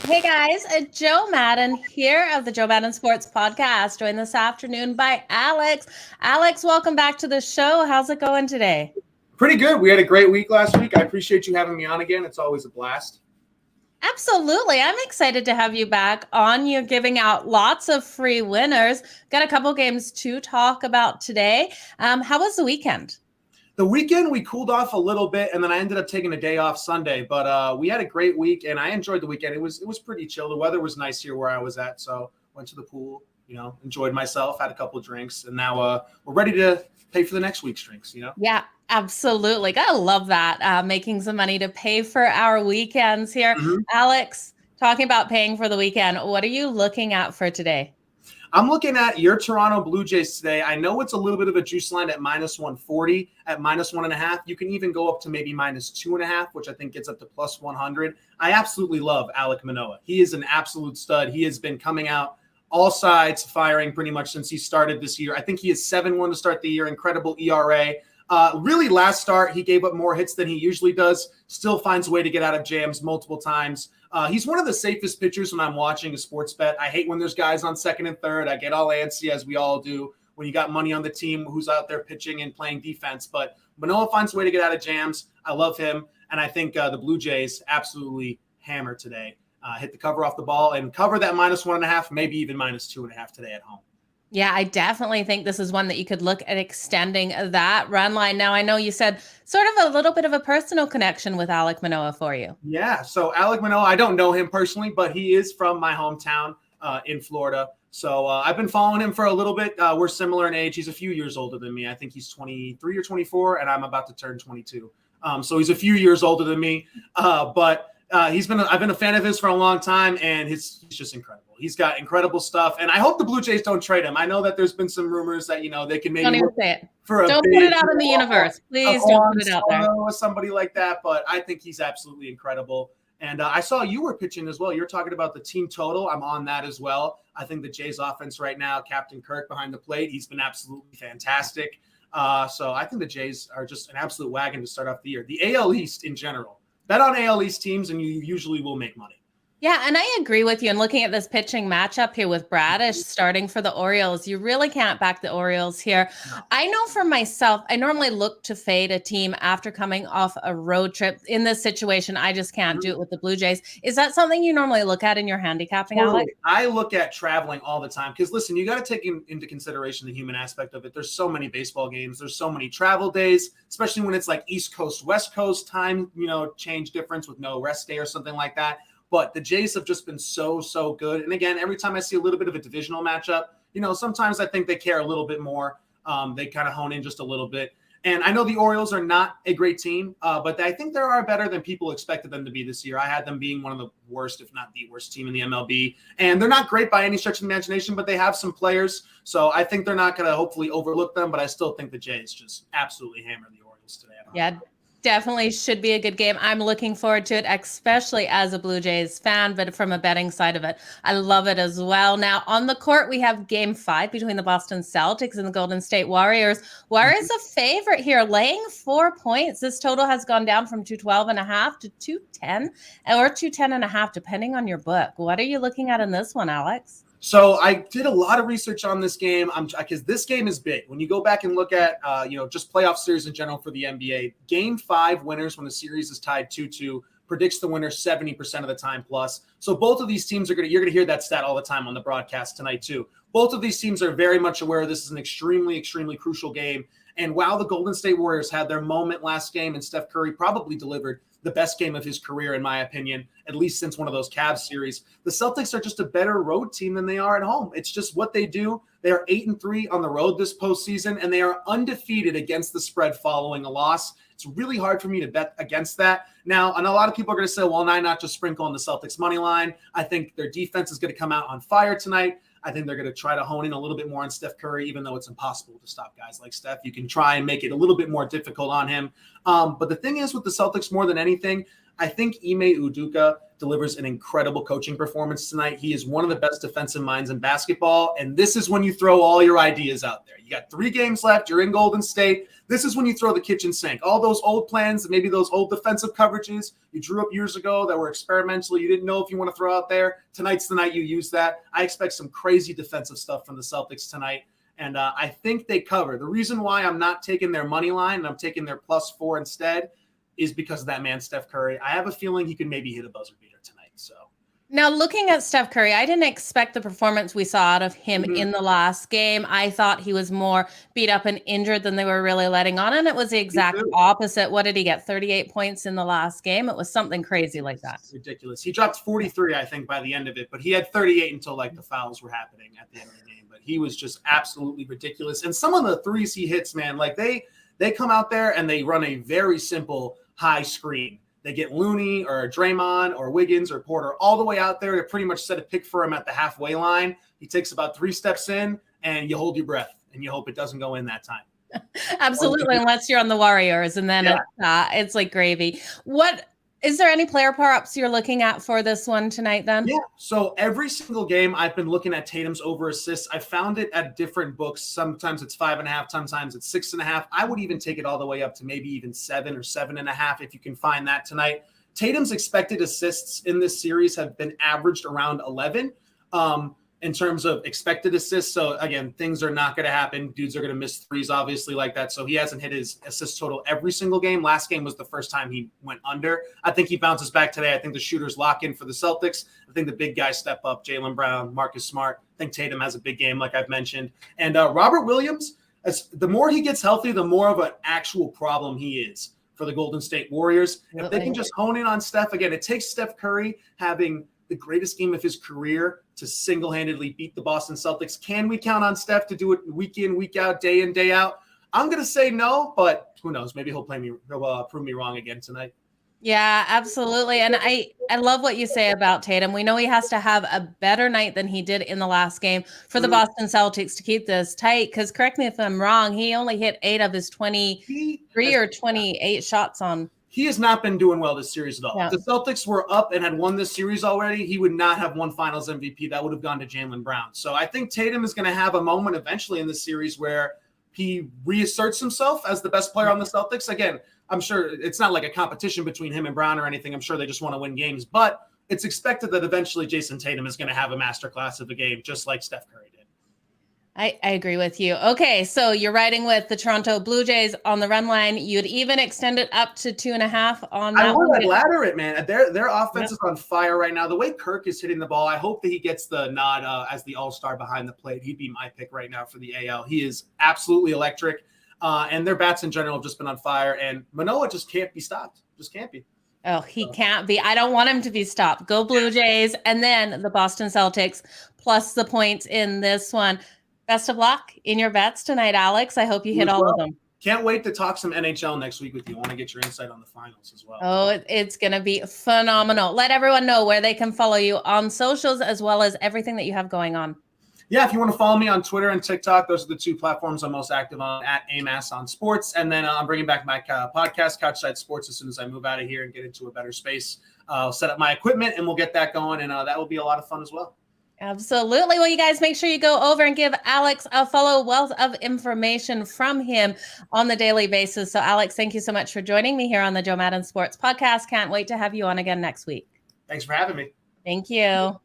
Hey guys, Joe Madden here of the Joe Madden Sports Podcast, joined this afternoon by Alex. Alex, welcome back to the show. How's it going today? Pretty good. We had a great week last week. I appreciate you having me on again. It's always a blast. Absolutely. I'm excited to have you back on. You're giving out lots of free winners. Got a couple games to talk about today. How was the weekend? The weekend, we cooled off a little bit, and then I ended up taking a day off Sunday. But we had a great week, and I enjoyed the weekend. It was pretty chill. The weather was nice here where I was at, so went to the pool, enjoyed myself, had a couple of drinks, and now we're ready to pay for the next week's drinks, Yeah, absolutely. Gotta love that. Making some money to pay for our weekends here. Mm-hmm. Alex, talking about paying for the weekend, what are you looking at for today? I'm looking at your Toronto Blue Jays today. I know it's a little bit of a juice line at minus 140, at minus 1.5. You can even go up to maybe minus 2.5, which I think gets up to plus 100. I absolutely love Alek Manoah. He is an absolute stud. He has been coming out all sides firing pretty much since he started this year. I think he is 7-1 to start the year. Incredible ERA. Really, last start, he gave up more hits than he usually does. Still finds a way to get out of jams multiple times. He's one of the safest pitchers when I'm watching a sports bet. I hate when there's guys on second and third. I get all antsy, as we all do, when you got money on the team who's out there pitching and playing defense. But Manoah finds a way to get out of jams. I love him. And I think the Blue Jays absolutely hammer today. Hit the cover off the ball and cover that minus 1.5, maybe even minus 2.5 today at home. Yeah, I definitely think this is one that you could look at extending that run line. Now, I know you said sort of a little bit of a personal connection with Alek Manoah for you. Yeah, so Alek Manoah, I don't know him personally, but he is from my hometown in Florida. So I've been following him for a little bit. We're similar in age. He's a few years older than me. I think he's 23 or 24, and I'm about to turn 22. So he's a few years older than me. But I've been a fan of his for a long time, and he's just incredible. He's got incredible stuff, and I hope the Blue Jays don't trade him. I know that there's been some rumors that they can maybe don't even say it. For don't put it out in the universe, please. Don't put it out there with somebody like that. But I think he's absolutely incredible. And I saw you were pitching as well. You're talking about the team total. I'm on that as well. I think the Jays offense right now, Captain Kirk behind the plate, he's been absolutely fantastic. So I think the Jays are just an absolute wagon to start off the year. The AL East in general. Bet on AL East teams, and you usually will make money. Yeah, and I agree with you. And looking at this pitching matchup here with Bradish starting for the Orioles, you really can't back the Orioles here. No. I know for myself, I normally look to fade a team after coming off a road trip. In this situation, I just can't do it with the Blue Jays. Is that something you normally look at in your handicapping, totally. Alex? I look at traveling all the time because, listen, you got to take into consideration the human aspect of it. There's so many baseball games. There's so many travel days, especially when it's like East Coast, West Coast time, change difference with no rest day or something like that. But the Jays have just been so good. And again, every time I see a little bit of a divisional matchup, sometimes I think they care a little bit more. They kind of hone in just a little bit. And I know the Orioles are not a great team, but I think they are better than people expected them to be this year. I had them being one of the worst, if not the worst team in the MLB. And they're not great by any stretch of the imagination, but they have some players. So I think they're not going to hopefully overlook them, but I still think the Jays just absolutely hammer the Orioles today. Yeah. Definitely should be a good game. I'm looking forward to it, especially as a Blue Jays fan, but from a betting side of it, I love it as well. Now, on the court, we have Game 5 between the Boston Celtics and the Golden State Warriors. Warriors a favorite here, laying 4 points. This total has gone down from 212.5 to 210 or 210.5, depending on your book. What are you looking at in this one, Alex? So I did a lot of research on this game because this game is big. When you go back and look at, just playoff series in general for the NBA, Game 5 winners when the series is tied 2-2 predicts the winner 70% of the time plus. So both of these teams you're going to hear that stat all the time on the broadcast tonight too. Both of these teams are very much aware this is an extremely crucial game. And while the Golden State Warriors had their moment last game and Steph Curry probably delivered the best game of his career, in my opinion, at least since one of those Cavs series, the Celtics are just a better road team than they are at home. It's just what they do. They are 8-3 on the road this postseason, and they are undefeated against the spread following a loss. It's really hard for me to bet against that. Now, and a lot of people are going to say, well, why not just sprinkle on the Celtics money line? I think their defense is going to come out on fire tonight. I think they're going to try to hone in a little bit more on Steph Curry, even though it's impossible to stop guys like Steph. You can try and make it a little bit more difficult on him. But the thing is with the Celtics, more than anything, I think Ime Udoka delivers an incredible coaching performance tonight. He is one of the best defensive minds in basketball, and this is when you throw all your ideas out there. You got 3 games left. You're in Golden State. This is when you throw the kitchen sink. All those old plans, maybe those old defensive coverages you drew up years ago that were experimental, you didn't know if you want to throw out there. Tonight's the night you use that. I expect some crazy defensive stuff from the Celtics tonight, and I think they cover. The reason why I'm not taking their money line and I'm taking their +4 instead is because of that man, Steph Curry. I have a feeling he could maybe hit a buzzer beater tonight. So now looking at Steph Curry, I didn't expect the performance we saw out of him in the last game. I thought he was more beat up and injured than they were really letting on. And it was the exact opposite. What did he get? 38 points in the last game. It was something crazy like that. Ridiculous. He dropped 43, I think, by the end of it, but he had 38 until like the fouls were happening at the end of the game. But he was just absolutely ridiculous. And some of the threes he hits, man, like they come out there and they run a very simple high screen. They get Looney or Draymond or Wiggins or Porter all the way out there to pretty much set a pick for him at the halfway line. He takes about 3 steps in, and you hold your breath, and you hope it doesn't go in that time. Absolutely, unless you're on the Warriors, and then it's like gravy. What is there any player power-ups you're looking at for this one tonight then? Yeah, so every single game I've been looking at Tatum's over assists. I found it at different books. Sometimes it's 5.5, sometimes it's 6.5. I would even take it all the way up to maybe even 7 or 7.5 if you can find that tonight. Tatum's expected assists in this series have been averaged around 11. In terms of expected assists. So again, things are not going to happen. Dudes are going to miss threes, obviously, like that. So he hasn't hit his assist total every single game. Last game was the first time he went under. I think he bounces back today. I think the shooters lock in for the Celtics. I think the big guys step up. Jaylen Brown, Marcus Smart. I think Tatum has a big game, like I've mentioned. And Robert Williams, the more he gets healthy, the more of an actual problem he is for the Golden State Warriors. If they can just hone in on Steph, again, it takes Steph Curry having the greatest game of his career to single-handedly beat the Boston Celtics. Can we count on Steph to do it week in, week out, day in, day out? I'm going to say no, but who knows? Maybe he'll prove me wrong again tonight. Yeah, absolutely. And I love what you say about Tatum. We know he has to have a better night than he did in the last game for the Boston Celtics to keep this tight. Because correct me if I'm wrong, he only hit 8 of his 23 or 28 shots on. He has not been doing well this series at all. Yeah. If the Celtics were up and had won this series already, he would not have won Finals MVP. That would have gone to Jaylen Brown. So I think Tatum is going to have a moment eventually in this series where he reasserts himself as the best player on the Celtics. Again, I'm sure it's not like a competition between him and Brown or anything. I'm sure they just want to win games. But it's expected that eventually Jason Tatum is going to have a masterclass of a game, just like Steph Curry did. I agree with you. Okay, so you're riding with the Toronto Blue Jays on the run line. You'd even extend it up to 2.5 on that. I would ladder it, man. Their offense is on fire right now. The way Kirk is hitting the ball, I hope that he gets the nod as the all-star behind the plate. He'd be my pick right now for the AL. He is absolutely electric, and their bats in general have just been on fire. And Manoah just can't be stopped. Just can't be. Oh, he can't be. I don't want him to be stopped. Go Blue Jays, and then the Boston Celtics plus the points in this one. Best of luck in your bets tonight, Alex. I hope you hit all of them. Can't wait to talk some NHL next week with you. I want to get your insight on the finals as well. Oh, it's going to be phenomenal. Let everyone know where they can follow you on socials as well as everything that you have going on. Yeah, if you want to follow me on Twitter and TikTok, those are the 2 platforms I'm most active on, at AMAS on Sports. And then I'm bringing back my podcast, Couchside Sports, as soon as I move out of here and get into a better space. I'll set up my equipment and we'll get that going. And that will be a lot of fun as well. Absolutely. Well, you guys make sure you go over and give Alex a follow. Wealth of information from him on the daily basis. So, Alex, thank you so much for joining me here on the Joe Madden Sports Podcast. Can't wait to have you on again next week. Thanks for having me. Thank you.